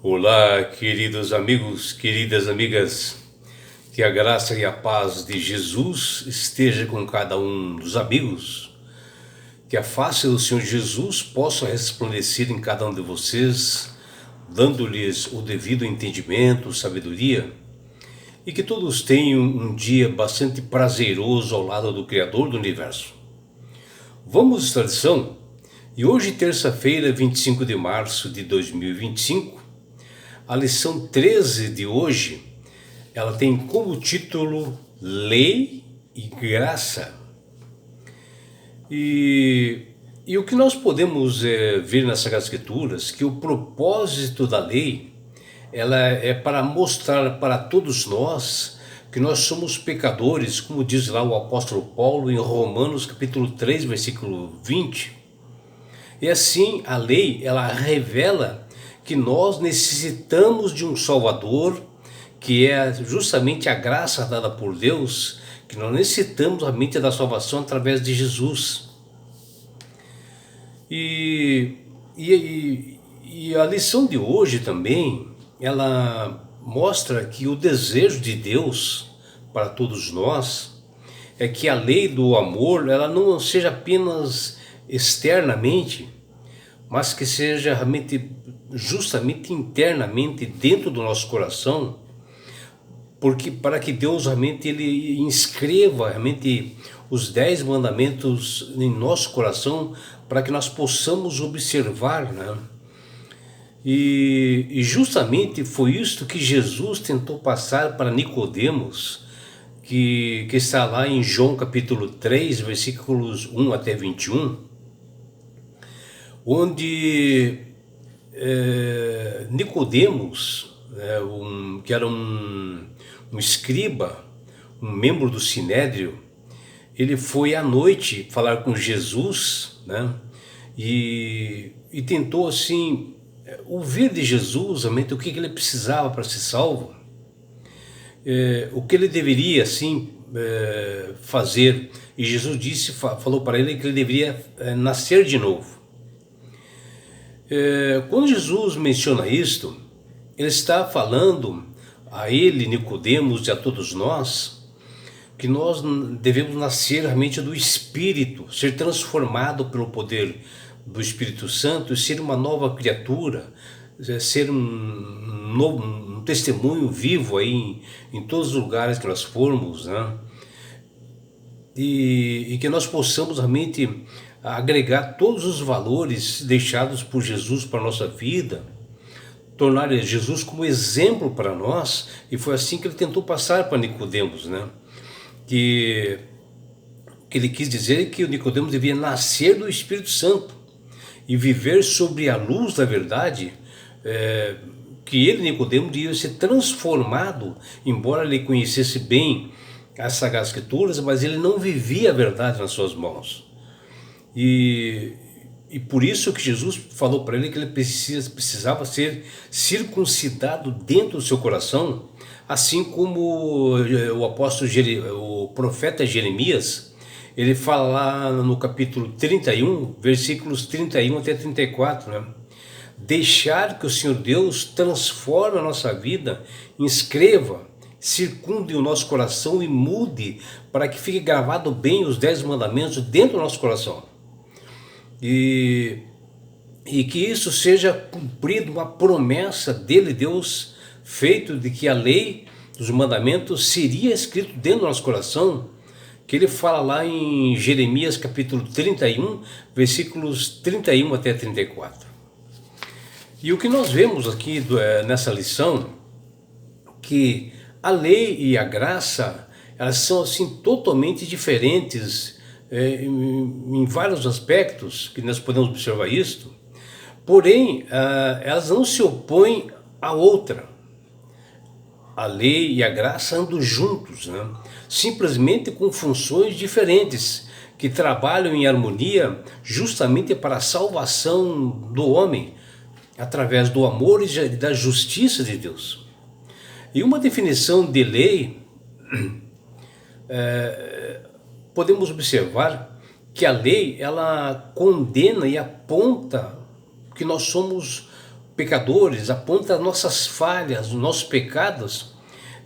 Olá, queridos amigos, queridas amigas, que a graça e a paz de Jesus esteja com cada um dos amigos, que a face do Senhor Jesus possa resplandecer em cada um de vocês, dando-lhes o devido entendimento, sabedoria, e que todos tenham um dia bastante prazeroso ao lado do Criador do Universo. Vamos à lição, e hoje, terça-feira, 25 de março de 2025, a lição 13 de hoje, ela tem como título Lei e Graça. E o que nós podemos ver nas Sagradas Escrituras, que o propósito da lei, ela é para mostrar para todos nós que nós somos pecadores, como diz lá o apóstolo Paulo em Romanos capítulo 3, versículo 20. E assim a lei, ela revela que nós necessitamos de um Salvador, que é justamente a graça dada por Deus, que nós necessitamos realmente da salvação através de Jesus. E a lição de hoje também, ela mostra que o desejo de Deus para todos nós é que a lei do amor, ela não seja apenas externamente, mas que seja realmente, justamente internamente dentro do nosso coração, porque para que Deus realmente ele inscreva realmente os 10 mandamentos em nosso coração, para que nós possamos observar, né? E justamente foi isto que Jesus tentou passar para Nicodemos, que está lá em João capítulo 3, versículos 1 até 21, onde Nicodemos, que era um escriba, um membro do Sinédrio, ele foi à noite falar com Jesus, né? E tentou assim ouvir de Jesus realmente o que ele precisava para ser salvo, o que ele deveria assim fazer. E Jesus falou para ele que ele deveria nascer de novo. Quando Jesus menciona isto, ele está falando a ele, Nicodemos, e a todos nós, que nós devemos nascer realmente do Espírito, ser transformado pelo poder do Espírito Santo e ser uma nova criatura, ser um testemunho vivo aí em todos os lugares que nós formos, né? E que nós possamos realmente agregar todos os valores deixados por Jesus para a nossa vida, tornar Jesus como exemplo para nós. E foi assim que ele tentou passar para Nicodemos, né? Que ele quis dizer que o Nicodemos devia nascer do Espírito Santo e viver sobre a luz da verdade, que ele, Nicodemos, devia ser transformado, embora ele conhecesse bem as Sagradas Escrituras, mas ele não vivia a verdade nas suas mãos. E por isso que Jesus falou para ele que ele precisava ser circuncidado dentro do seu coração, assim como o profeta Jeremias, ele fala lá no capítulo 31, versículos 31 até 34, né? Deixar que o Senhor Deus transforme a nossa vida, inscreva, circunde o nosso coração e mude, para que fique gravado bem os 10 mandamentos dentro do nosso coração. E que isso seja cumprido, uma promessa dele, Deus, feito de que a lei dos mandamentos seria escrito dentro do nosso coração, que ele fala lá em Jeremias capítulo 31, versículos 31 até 34. E o que nós vemos aqui nessa lição, que a lei e a graça, elas são assim totalmente diferentes em vários aspectos, que nós podemos observar isto, porém elas não se opõem à outra. A lei e a graça andam juntos, né? Simplesmente com funções diferentes, que trabalham em harmonia justamente para a salvação do homem, através do amor e da justiça de Deus. E uma definição de lei, podemos observar que a lei, ela condena e aponta que nós somos pecadores, aponta as nossas falhas, os nossos pecados,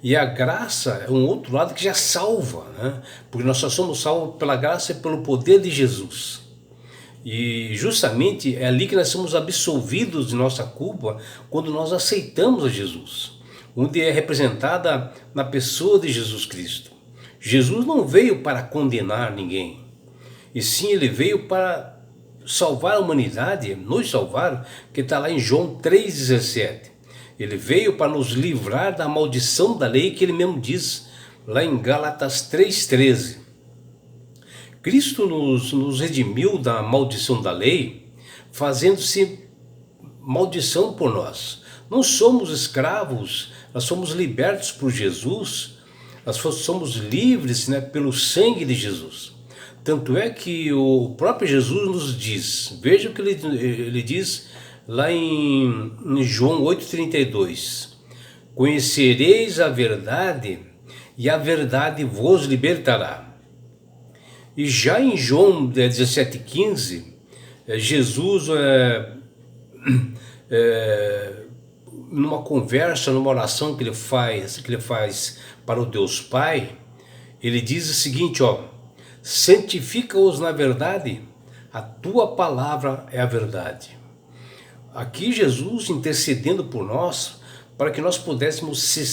e a graça é um outro lado que já salva, né? Porque nós só somos salvos pela graça e pelo poder de Jesus. E justamente é ali que nós somos absolvidos de nossa culpa, quando nós aceitamos a Jesus, onde é representada na pessoa de Jesus Cristo. Jesus não veio para condenar ninguém, e sim ele veio para salvar a humanidade, nos salvar, que está lá em João 3,17. Ele veio para nos livrar da maldição da lei, que ele mesmo diz lá em Gálatas 3,13. Cristo nos redimiu da maldição da lei, fazendo-se maldição por nós. Não somos escravos, nós somos libertos por Jesus, nós somos livres, né, pelo sangue de Jesus. Tanto é que o próprio Jesus nos diz, veja o que ele diz lá em João 8,32. Conhecereis a verdade, e a verdade vos libertará. E já em João 17,15, Jesus, numa conversa, numa oração que ele faz para o Deus Pai, ele diz o seguinte, ó: santifica-os na verdade, a tua palavra é a verdade. Aqui Jesus intercedendo por nós, para que nós pudéssemos se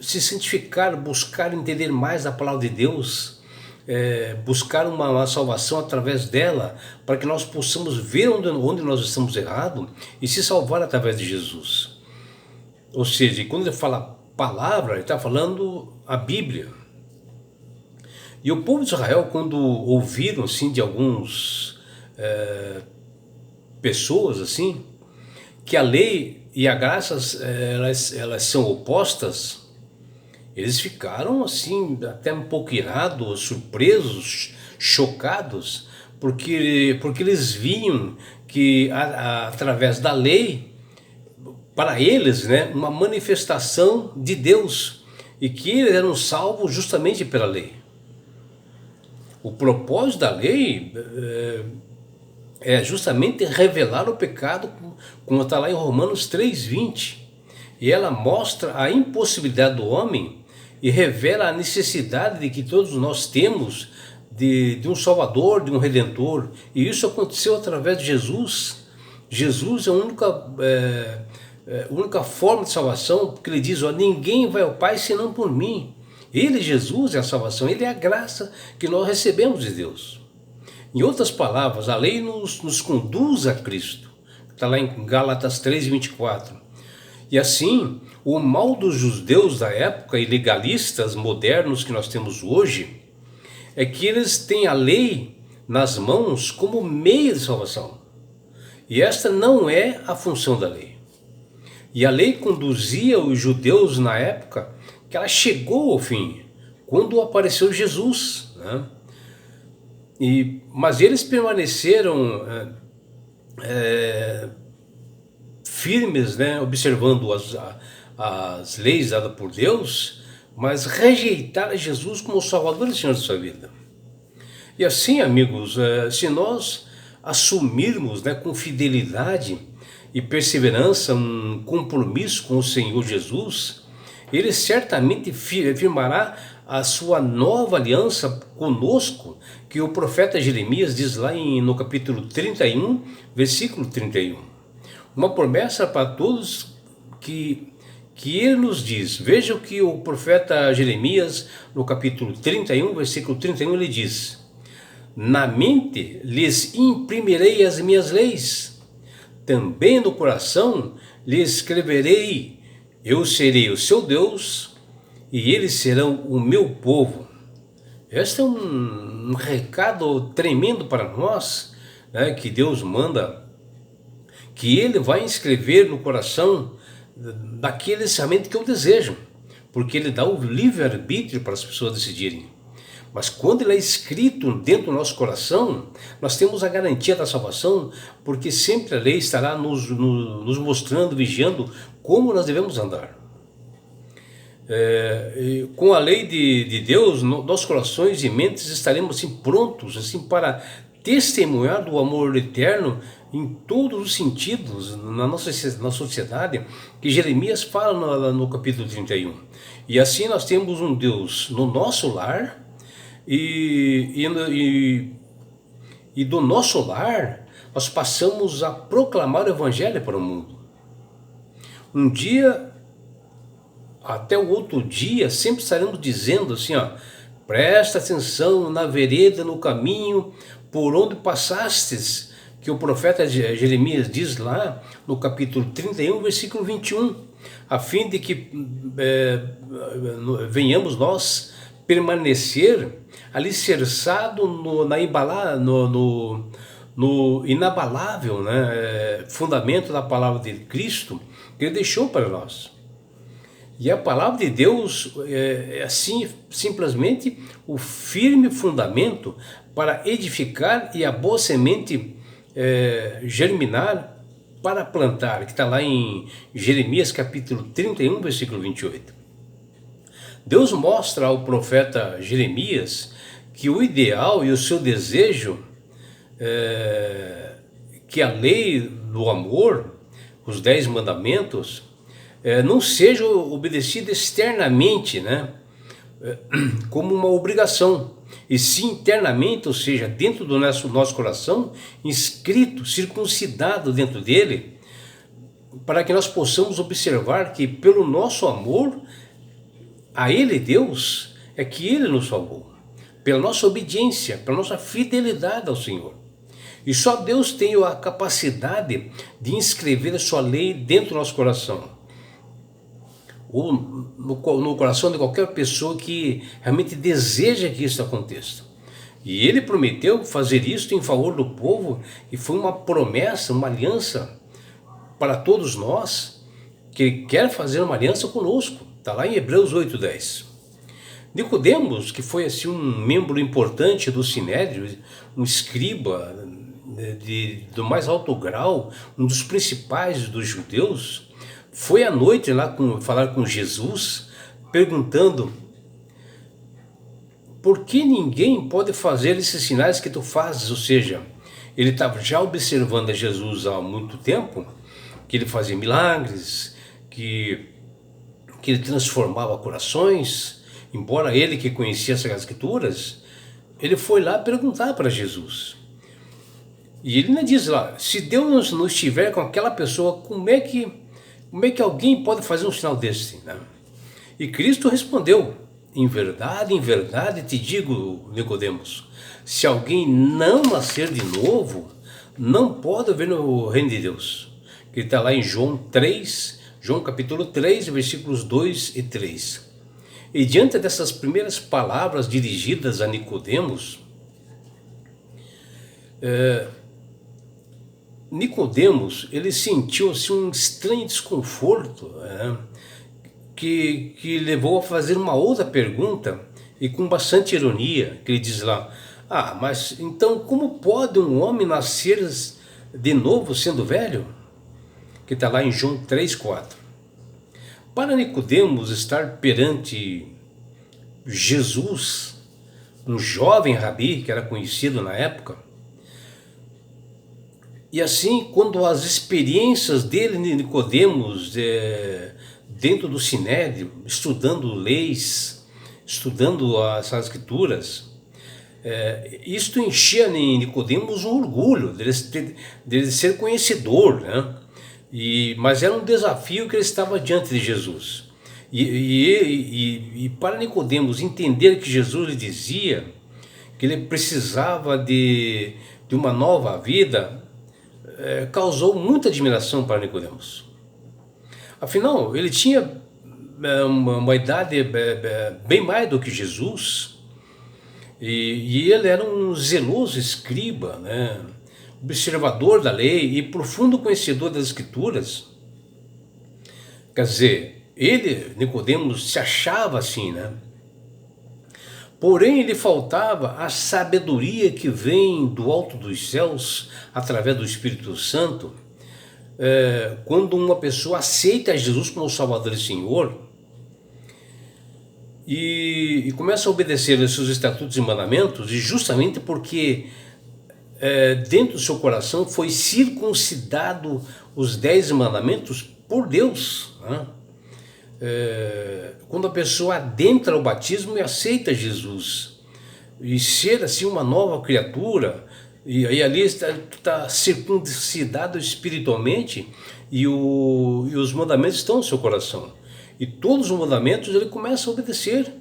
santificar, buscar entender mais a palavra de Deus, buscar uma salvação através dela, para que nós possamos ver onde nós estamos errados e se salvar através de Jesus. Ou seja, quando ele fala palavra, ele está falando a Bíblia. E o povo de Israel, quando ouviram assim de alguns pessoas assim, que a lei e a graça elas são opostas, eles ficaram assim até um pouco irados, surpresos, chocados, porque eles viam que através da lei, para eles, né, uma manifestação de Deus, e que eles eram salvos justamente pela lei. O propósito da lei é justamente revelar o pecado, como está lá em Romanos 3,20. E ela mostra a impossibilidade do homem e revela a necessidade de que todos nós temos de um Salvador, de um Redentor. E isso aconteceu através de Jesus. Jesus é a única forma de salvação, porque ele diz, ó, ninguém vai ao Pai senão por mim. Ele, Jesus, é a salvação, ele é a graça que nós recebemos de Deus. Em outras palavras, a lei nos conduz a Cristo. Está lá em Gálatas 3,24. E assim, o mal dos judeus da época e legalistas modernos que nós temos hoje, é que eles têm a lei nas mãos como meio de salvação. E esta não é a função da lei. E a lei conduzia os judeus na época que ela chegou ao fim, quando apareceu Jesus, né? Mas eles permaneceram firmes, né, observando as leis dadas por Deus, mas rejeitaram Jesus como Salvador e Senhor de sua vida. E assim, amigos, se nós assumirmos, né, com fidelidade e perseverança um compromisso com o Senhor Jesus, ele certamente firmará a sua nova aliança conosco, que o profeta Jeremias diz lá no capítulo 31, versículo 31. Uma promessa para todos que ele nos diz. Veja o que o profeta Jeremias, no capítulo 31, versículo 31, ele diz: na mente lhes imprimirei as minhas leis, também no coração lhes escreverei, eu serei o seu Deus, e eles serão o meu povo. Este é um recado tremendo para nós, né, que Deus manda, que ele vai inscrever no coração daqueles realmente que o desejam, porque ele dá o livre-arbítrio para as pessoas decidirem. Mas quando ele é escrito dentro do nosso coração, nós temos a garantia da salvação, porque sempre a lei estará nos mostrando, vigiando como nós devemos andar. Com a lei de Deus, nossos corações e mentes estaremos assim prontos assim para testemunhar do amor eterno em todos os sentidos na sociedade que Jeremias fala no capítulo 31. E assim nós temos um Deus no nosso lar e do nosso lar nós passamos a proclamar o evangelho para o mundo. Um dia, até o outro dia, sempre estaremos dizendo assim, ó, presta atenção na vereda, no caminho por onde passastes, que o profeta Jeremias diz lá no capítulo 31, versículo 21, a fim de que venhamos nós permanecer alicerçado no inabalável, né, fundamento da palavra de Cristo que Ele deixou para nós. E a palavra de Deus é assim, simplesmente o firme fundamento para edificar e a boa semente germinar para plantar, que está lá em Jeremias capítulo 31, versículo 28. Deus mostra ao profeta Jeremias que o ideal e o seu desejo que a lei do amor, os 10 mandamentos, não seja obedecida externamente, né, como uma obrigação, e sim internamente, ou seja, dentro do nosso coração, inscrito, circuncidado dentro dele, para que nós possamos observar que pelo nosso amor a Ele, Deus, é que Ele nos salvou, pela nossa obediência, pela nossa fidelidade ao Senhor. E só Deus tem a capacidade de inscrever a sua lei dentro do nosso coração, ou no coração de qualquer pessoa que realmente deseja que isso aconteça. E Ele prometeu fazer isso em favor do povo, e foi uma promessa, uma aliança para todos nós, que Ele quer fazer uma aliança conosco. Está lá em Hebreus 8:10. Nicodemos, que foi assim um membro importante do Sinédrio, um escriba do mais alto grau, um dos principais dos judeus, foi à noite lá falar com Jesus, perguntando: por que ninguém pode fazer esses sinais que tu fazes? Ou seja, ele estava já observando a Jesus há muito tempo, que ele fazia milagres, que ele transformava corações, embora ele que conhecia as Escrituras, ele foi lá perguntar para Jesus. E ele diz lá: se Deus não estiver com aquela pessoa, como é que alguém pode fazer um sinal desse, né? E Cristo respondeu: em verdade te digo, Nicodemos, se alguém não nascer de novo, não pode ver no reino de Deus. Que está lá em João capítulo 3, versículos 2 e 3. E diante dessas primeiras palavras dirigidas a Nicodemos, Nicodemos, ele sentiu assim, um estranho desconforto, que levou a fazer uma outra pergunta, e com bastante ironia, que ele diz lá: mas então como pode um homem nascer de novo sendo velho? Que está lá em João 3:4. Para Nicodemos estar perante Jesus, um jovem rabi que era conhecido na época, e assim, quando as experiências dele, Nicodemos, dentro do Sinédrio, estudando leis, estudando as Escrituras, isto enchia em Nicodemos um orgulho dele ser conhecedor, né? Mas era um desafio que ele estava diante de Jesus. E para Nicodemos entender que Jesus lhe dizia que ele precisava de uma nova vida, causou muita admiração para Nicodemos. Afinal, ele tinha uma idade bem mais do que Jesus, e ele era um zeloso escriba, né? Observador da lei e profundo conhecedor das Escrituras. Quer dizer, ele, Nicodemos, se achava assim, né? Porém, lhe faltava a sabedoria que vem do alto dos céus, através do Espírito Santo, quando uma pessoa aceita Jesus como Salvador e Senhor, e começa a obedecer aos seus estatutos e mandamentos, e justamente porque dentro do seu coração foi circuncidado os 10 mandamentos por Deus. Né? Quando a pessoa adentra o batismo e aceita Jesus, e ser assim uma nova criatura, e aí ali está circuncidado espiritualmente, e os mandamentos estão no seu coração. E todos os mandamentos ele começa a obedecer.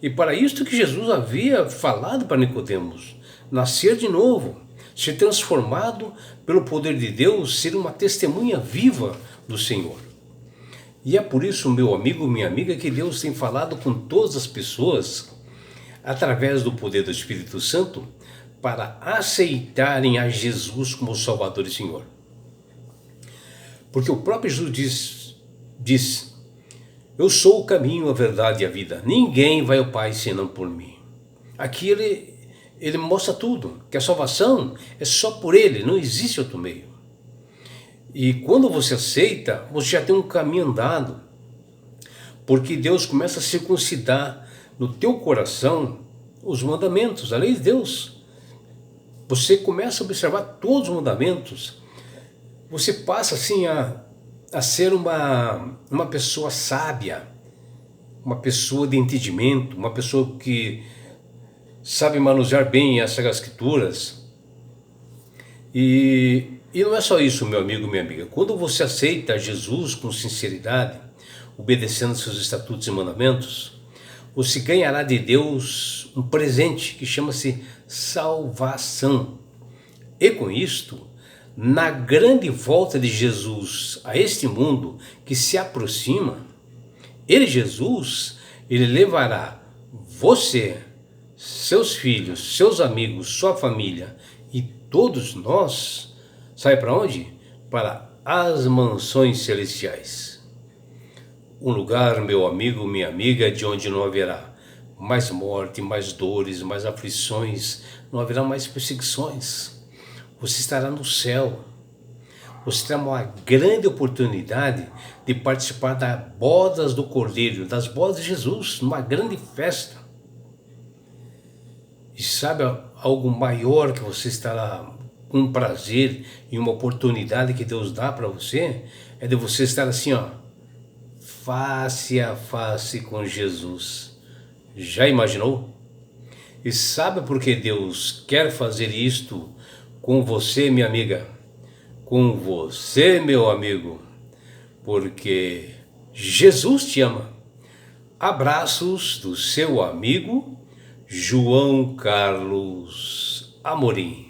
E para isto que Jesus havia falado para Nicodemos, nascer de novo, ser transformado pelo poder de Deus, ser uma testemunha viva do Senhor. E é por isso, meu amigo, minha amiga, que Deus tem falado com todas as pessoas, através do poder do Espírito Santo, para aceitarem a Jesus como Salvador e Senhor. Porque o próprio Jesus diz: eu sou o caminho, a verdade e a vida. Ninguém vai ao Pai senão por mim. Aqui ele mostra tudo, que a salvação é só por ele, não existe outro meio. E quando você aceita, você já tem um caminho andado, porque Deus começa a circuncidar no teu coração os mandamentos, a lei de Deus. Você começa a observar todos os mandamentos, você passa assim a ser uma pessoa sábia, uma pessoa de entendimento, uma pessoa que sabe manusear bem as Sagradas Escrituras. E não é só isso, meu amigo, minha amiga. Quando você aceita Jesus com sinceridade, obedecendo seus estatutos e mandamentos, você ganhará de Deus um presente que chama-se salvação. E com isto, na grande volta de Jesus a este mundo que se aproxima, Jesus, ele levará você, seus filhos, seus amigos, sua família e todos nós, sabe para onde? Para as mansões celestiais. Um lugar, meu amigo, minha amiga, de onde não haverá mais morte, mais dores, mais aflições, não haverá mais perseguições. Você estará no céu. Você terá uma grande oportunidade de participar das bodas do Cordeiro, das bodas de Jesus, numa grande festa. E sabe algo maior que você estará com um prazer e uma oportunidade que Deus dá para você? É de você estar assim, face a face com Jesus. Já imaginou? E sabe por que Deus quer fazer isto com você, minha amiga? Com você, meu amigo? Porque Jesus te ama. Abraços do seu amigo João Carlos Amorim.